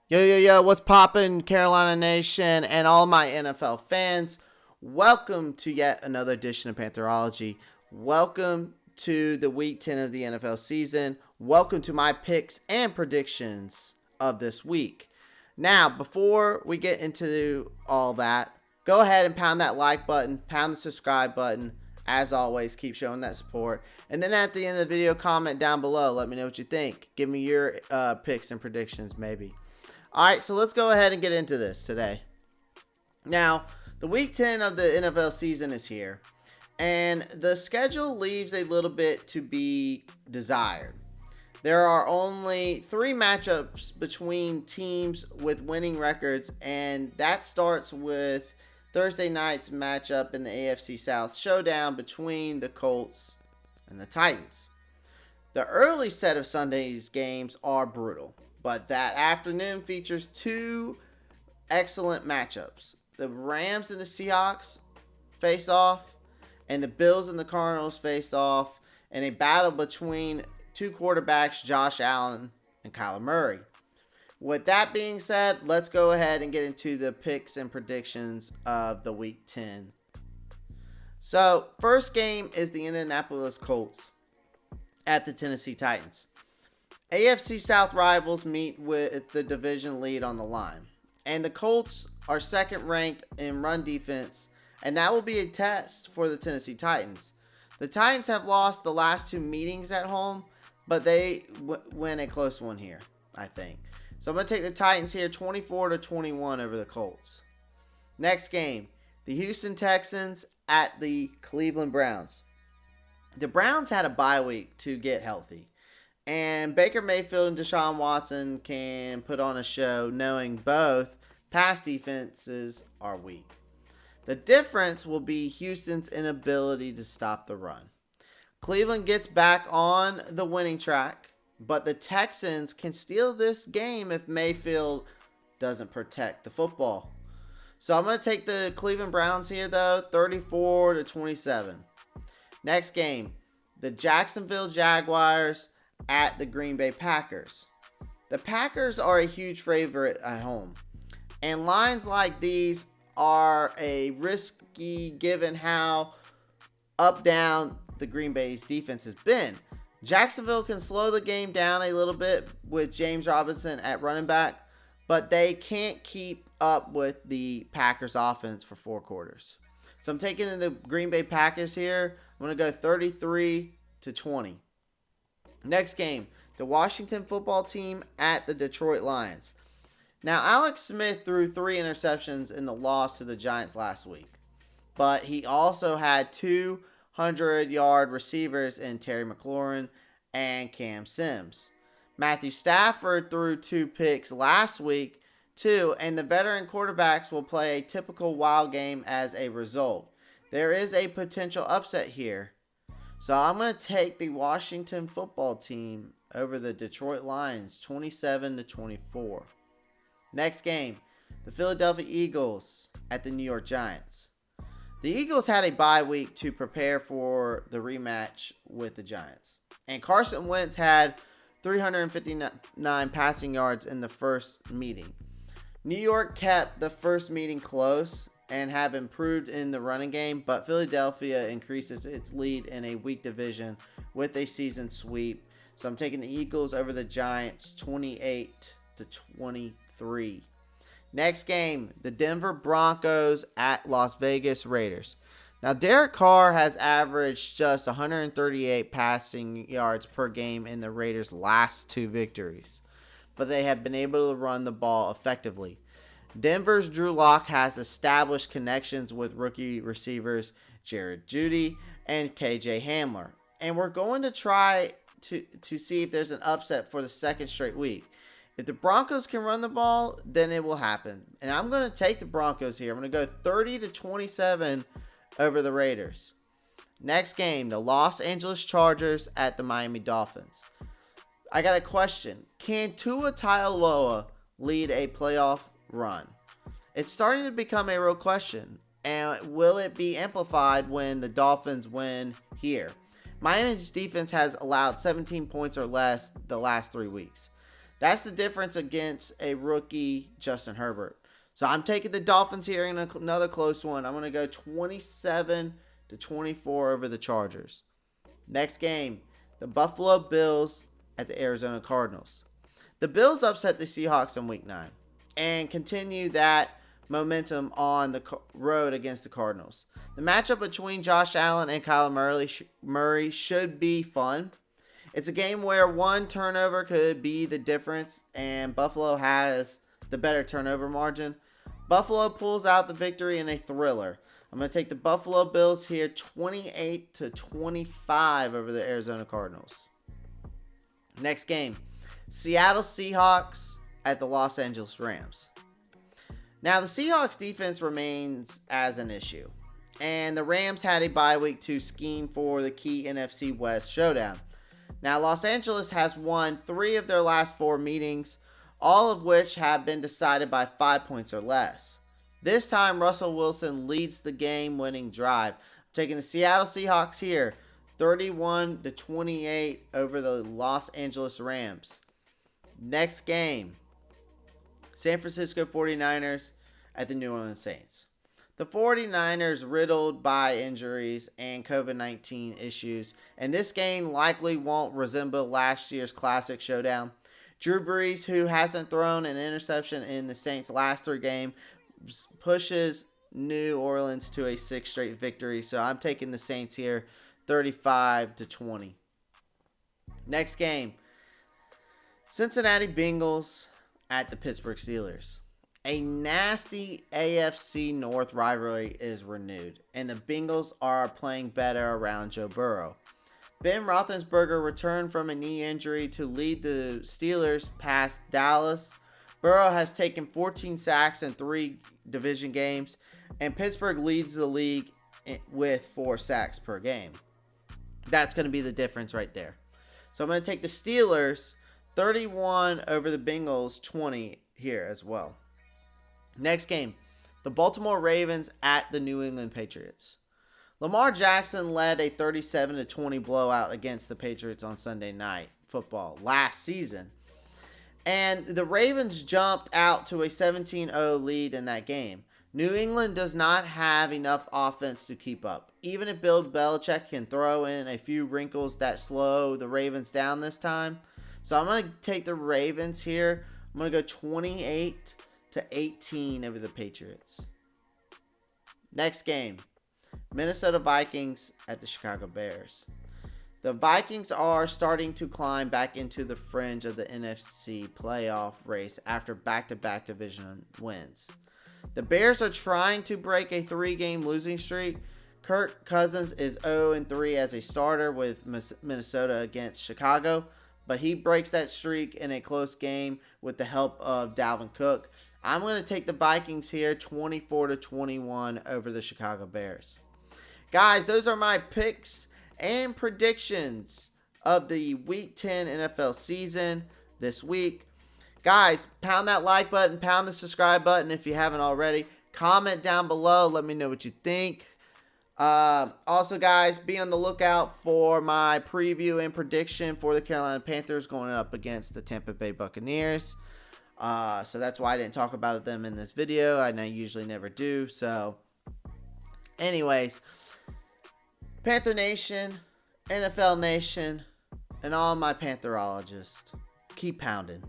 Yo, yo, yo, what's poppin', Carolina Nation, and all my NFL fans? Welcome to yet another edition of Pantherology. Welcome to the week 10 of the NFL season. Welcome to my picks and predictions of this week. Now, before we get into all that, go ahead and pound that like button, pound the subscribe button. As always, keep showing that support. And then at the end of the video, comment down below. Let me know what you think. Give me your picks and predictions, maybe. All right, so let's go ahead and get into this today. Now, the week 10 of the NFL season is here, and the schedule leaves a little bit to be desired. There are only 3 matchups between teams with winning records, and that starts with Thursday night's matchup in the AFC South showdown between the Colts and the Titans. The early set of Sunday's games are brutal, but that afternoon features 2 excellent matchups. The Rams and the Seahawks face off, and the Bills and the Cardinals face off in a battle between 2 quarterbacks, Josh Allen and Kyler Murray. With that being said, let's go ahead and get into the picks and predictions of the Week 10. So, first game is the Indianapolis Colts at the Tennessee Titans. AFC South rivals meet with the division lead on the line. And the Colts are second ranked in run defense, and that will be a test for the Tennessee Titans. The Titans have lost the last 2 meetings at home, but they win a close one here, I think. So I'm going to take the Titans here 24-21 over the Colts. Next game, the Houston Texans at the Cleveland Browns. The Browns had a bye week to get healthy, and Baker Mayfield and Deshaun Watson can put on a show knowing both pass defenses are weak. The difference will be Houston's inability to stop the run. Cleveland gets back on the winning track, but the Texans can steal this game if Mayfield doesn't protect the football. So I'm going to take the Cleveland Browns here, though, 34-27. Next game, the Jacksonville Jaguars at the Green Bay Packers. The Packers are a huge favorite at home, and lines like these are a risky given how up-down the Green Bay's defense has been. Jacksonville can slow the game down a little bit with James Robinson at running back, but they can't keep up with the Packers offense for 4 quarters. So I'm taking the Green Bay Packers here. I'm going to go 33-20. Next game, the Washington football team at the Detroit Lions. Now, Alex Smith threw 3 interceptions in the loss to the Giants last week, but he also had 200-yard receivers in Terry McLaurin and Cam Sims. Matthew Stafford threw 2 picks last week, too, and the veteran quarterbacks will play a typical wild game as a result. There is a potential upset here. So I'm going to take the Washington football team over the Detroit Lions 27-24. Next game, the Philadelphia Eagles at the New York Giants. The Eagles had a bye week to prepare for the rematch with the Giants. And Carson Wentz had 359 passing yards in the first meeting. New York kept the first meeting close and have improved in the running game, but Philadelphia increases its lead in a weak division with a season sweep. So I'm taking the Eagles over the Giants 28-23. Next game, the Denver Broncos at Las Vegas Raiders. Now, Derek Carr has averaged just 138 passing yards per game in the Raiders' last 2 victories, but they have been able to run the ball effectively. Denver's Drew Lock has established connections with rookie receivers Jared Jeudy and KJ Hamler. And we're going to try to see if there's an upset for the second straight week. If the Broncos can run the ball, then it will happen. And I'm going to take the Broncos here. I'm going to go 30-27 over the Raiders. Next game, the Los Angeles Chargers at the Miami Dolphins. I got a question. Can Tua Tagovailoa lead a playoff run? It's starting to become a real question. And will it be amplified when the Dolphins win here? Miami's defense has allowed 17 points or less the last 3 weeks. That's the difference against a rookie Justin Herbert. So I'm taking the Dolphins here in another close one. I'm going to go 27-24 over the Chargers. Next game, the Buffalo Bills at the Arizona Cardinals. The Bills upset the Seahawks in Week 9 and continue that momentum on the road against the Cardinals. The matchup between Josh Allen and Kyler Murray should be fun. It's a game where one turnover could be the difference, and Buffalo has the better turnover margin. Buffalo pulls out the victory in a thriller. I'm going to take the Buffalo Bills here 28-25 over the Arizona Cardinals. Next game, Seattle Seahawks at the Los Angeles Rams. Now, the Seahawks defense remains as an issue, and the Rams had a bye week to scheme for the key NFC West showdown. Now, Los Angeles has won 3 of their last 4 meetings, all of which have been decided by 5 points or less. This time, Russell Wilson leads the game-winning drive. I'm taking the Seattle Seahawks here, 31-28 over the Los Angeles Rams. Next game, San Francisco 49ers at the New Orleans Saints. The 49ers riddled by injuries and COVID-19 issues, and this game likely won't resemble last year's classic showdown. Drew Brees, who hasn't thrown an interception in the Saints' last 3 games, pushes New Orleans to a 6th straight victory, so I'm taking the Saints here 35-20. Next game, Cincinnati Bengals at the Pittsburgh Steelers. A nasty AFC North rivalry is renewed, and the Bengals are playing better around Joe Burrow. Ben Roethlisberger returned from a knee injury to lead the Steelers past Dallas. Burrow has taken 14 sacks in 3 division games, and Pittsburgh leads the league with 4 sacks per game. That's going to be the difference right there. So I'm going to take the Steelers 31 over the Bengals 20 here as well. Next game, the Baltimore Ravens at the New England Patriots. Lamar Jackson led a 37-20 blowout against the Patriots on Sunday Night Football last season. And the Ravens jumped out to a 17-0 lead in that game. New England does not have enough offense to keep up. Even if Bill Belichick can throw in a few wrinkles that slow the Ravens down this time. So I'm going to take the Ravens here. I'm going to go 28-18 over the Patriots. Next game, Minnesota Vikings at the Chicago Bears. The Vikings are starting to climb back into the fringe of the NFC playoff race after back-to-back division wins. The Bears are trying to break a 3-game losing streak. Kirk Cousins is 0-3 as a starter with Minnesota against Chicago, but he breaks that streak in a close game with the help of Dalvin Cook. I'm going to take the Vikings here 24-21 over the Chicago Bears. Guys, those are my picks and predictions of the Week 10 NFL season this week. Guys, pound that like button, pound the subscribe button if you haven't already. Comment down below. Let me know what you think. Also, guys, be on the lookout for my preview and prediction for the Carolina Panthers going up against the Tampa Bay Buccaneers. So that's why I didn't talk about them in this video. I usually never do. So, anyways, Panther Nation, NFL Nation, and all my Pantherologists, keep pounding.